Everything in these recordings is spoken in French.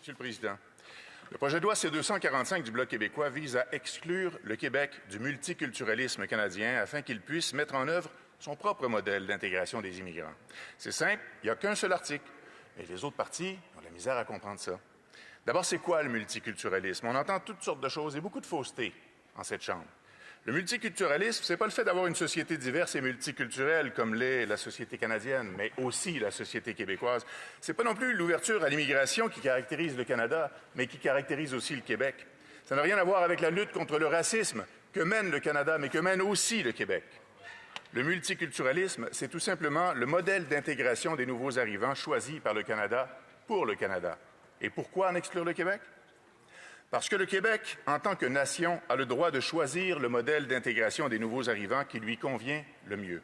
Monsieur le Président, le projet de loi C-245 du Bloc québécois vise à exclure le Québec du multiculturalisme canadien afin qu'il puisse mettre en œuvre son propre modèle d'intégration des immigrants. C'est simple, il n'y a qu'un seul article, mais les autres partis ont de la misère à comprendre ça. D'abord, c'est quoi le multiculturalisme? On entend toutes sortes de choses et beaucoup de faussetés en cette Chambre. Le multiculturalisme, ce n'est pas le fait d'avoir une société diverse et multiculturelle comme l'est la société canadienne, mais aussi la société québécoise. Ce n'est pas non plus l'ouverture à l'immigration qui caractérise le Canada, mais qui caractérise aussi le Québec. Ça n'a rien à voir avec la lutte contre le racisme que mène le Canada, mais que mène aussi le Québec. Le multiculturalisme, c'est tout simplement le modèle d'intégration des nouveaux arrivants choisi par le Canada pour le Canada. Et pourquoi en exclure le Québec? Parce que le Québec, en tant que nation, a le droit de choisir le modèle d'intégration des nouveaux arrivants qui lui convient le mieux.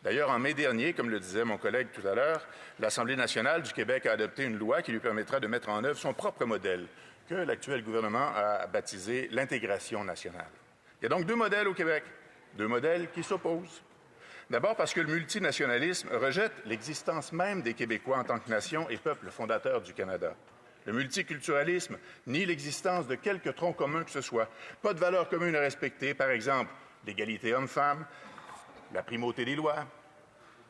D'ailleurs, en mai dernier, comme le disait mon collègue tout à l'heure, l'Assemblée nationale du Québec a adopté une loi qui lui permettra de mettre en œuvre son propre modèle, que l'actuel gouvernement a baptisé l'intégration nationale. Il y a donc deux modèles au Québec, deux modèles qui s'opposent. D'abord parce que le multinationalisme rejette l'existence même des Québécois en tant que nation et peuple fondateur du Canada. Le multiculturalisme nie l'existence de quelque tronc commun que ce soit. Pas de valeurs communes à respecter, par exemple l'égalité homme-femme, la primauté des lois.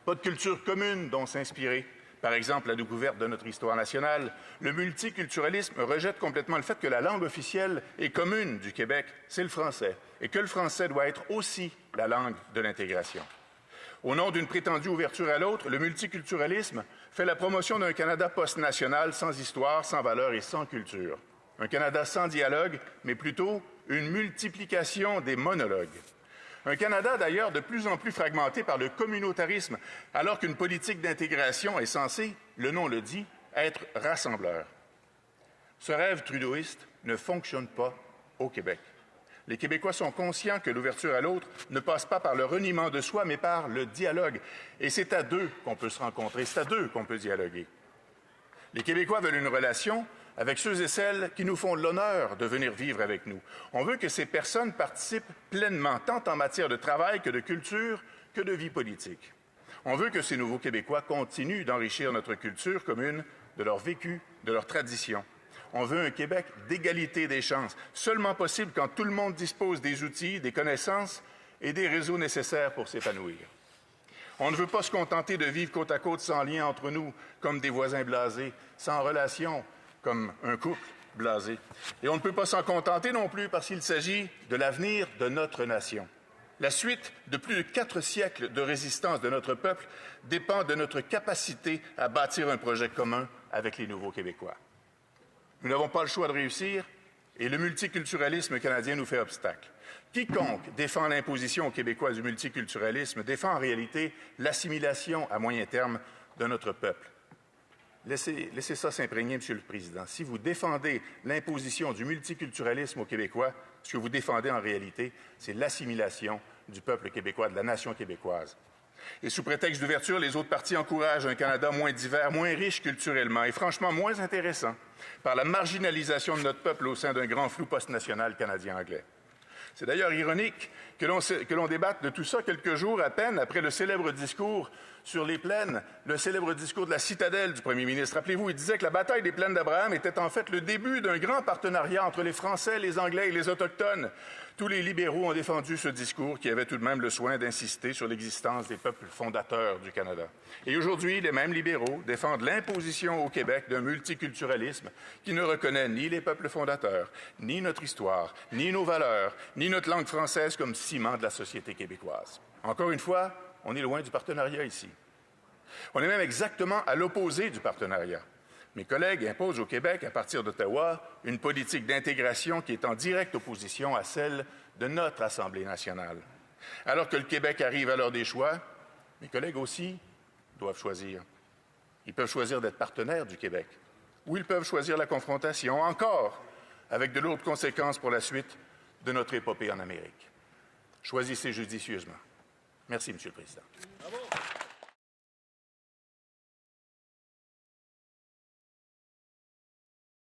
Pas de culture commune dont s'inspirer, par exemple la découverte de notre histoire nationale. Le multiculturalisme rejette complètement le fait que la langue officielle et commune du Québec, c'est le français, et que le français doit être aussi la langue de l'intégration. Au nom d'une prétendue ouverture à l'autre, le multiculturalisme fait la promotion d'un Canada post-national sans histoire, sans valeur et sans culture. Un Canada sans dialogue, mais plutôt une multiplication des monologues. Un Canada, d'ailleurs, de plus en plus fragmenté par le communautarisme, alors qu'une politique d'intégration est censée, le nom le dit, être rassembleur. Ce rêve trudeauiste ne fonctionne pas au Québec. Les Québécois sont conscients que l'ouverture à l'autre ne passe pas par le reniement de soi, mais par le dialogue. Et c'est à deux qu'on peut se rencontrer, c'est à deux qu'on peut dialoguer. Les Québécois veulent une relation avec ceux et celles qui nous font l'honneur de venir vivre avec nous. On veut que ces personnes participent pleinement, tant en matière de travail que de culture, que de vie politique. On veut que ces nouveaux Québécois continuent d'enrichir notre culture commune, de leur vécu, de leurs traditions. On veut un Québec d'égalité des chances, seulement possible quand tout le monde dispose des outils, des connaissances et des réseaux nécessaires pour s'épanouir. On ne veut pas se contenter de vivre côte à côte sans lien entre nous, comme des voisins blasés, sans relation, comme un couple blasé. Et on ne peut pas s'en contenter non plus parce qu'il s'agit de l'avenir de notre nation. La suite de plus de 4 siècles de résistance de notre peuple dépend de notre capacité à bâtir un projet commun avec les nouveaux Québécois. Nous n'avons pas le choix de réussir et le multiculturalisme canadien nous fait obstacle. Quiconque défend l'imposition aux Québécois du multiculturalisme défend en réalité l'assimilation à moyen terme de notre peuple. Laissez ça s'imprégner, Monsieur le Président. Si vous défendez l'imposition du multiculturalisme aux Québécois, ce que vous défendez en réalité, c'est l'assimilation du peuple québécois, de la nation québécoise. Et sous prétexte d'ouverture, les autres partis encouragent un Canada moins divers, moins riche culturellement et franchement moins intéressant par la marginalisation de notre peuple au sein d'un grand flou post-national canadien-anglais. C'est d'ailleurs ironique que l'on débatte de tout ça quelques jours à peine après le célèbre discours sur les plaines, le célèbre discours de la citadelle du premier ministre. Rappelez-vous, il disait que la bataille des plaines d'Abraham était en fait le début d'un grand partenariat entre les Français, les Anglais et les Autochtones. Tous les libéraux ont défendu ce discours qui avait tout de même le soin d'insister sur l'existence des peuples fondateurs du Canada. Et aujourd'hui, les mêmes libéraux défendent l'imposition au Québec d'un multiculturalisme qui ne reconnaît ni les peuples fondateurs, ni notre histoire, ni nos valeurs, ni notre langue française comme ciment de la société québécoise. Encore une fois, on est loin du partenariat ici. On est même exactement à l'opposé du partenariat. Mes collègues imposent au Québec, à partir d'Ottawa, une politique d'intégration qui est en directe opposition à celle de notre Assemblée nationale. Alors que le Québec arrive à l'heure des choix, mes collègues aussi doivent choisir. Ils peuvent choisir d'être partenaires du Québec, ou ils peuvent choisir la confrontation, encore, avec de lourdes conséquences pour la suite de notre épopée en Amérique. Choisissez judicieusement. Merci, Monsieur le Président. Bravo.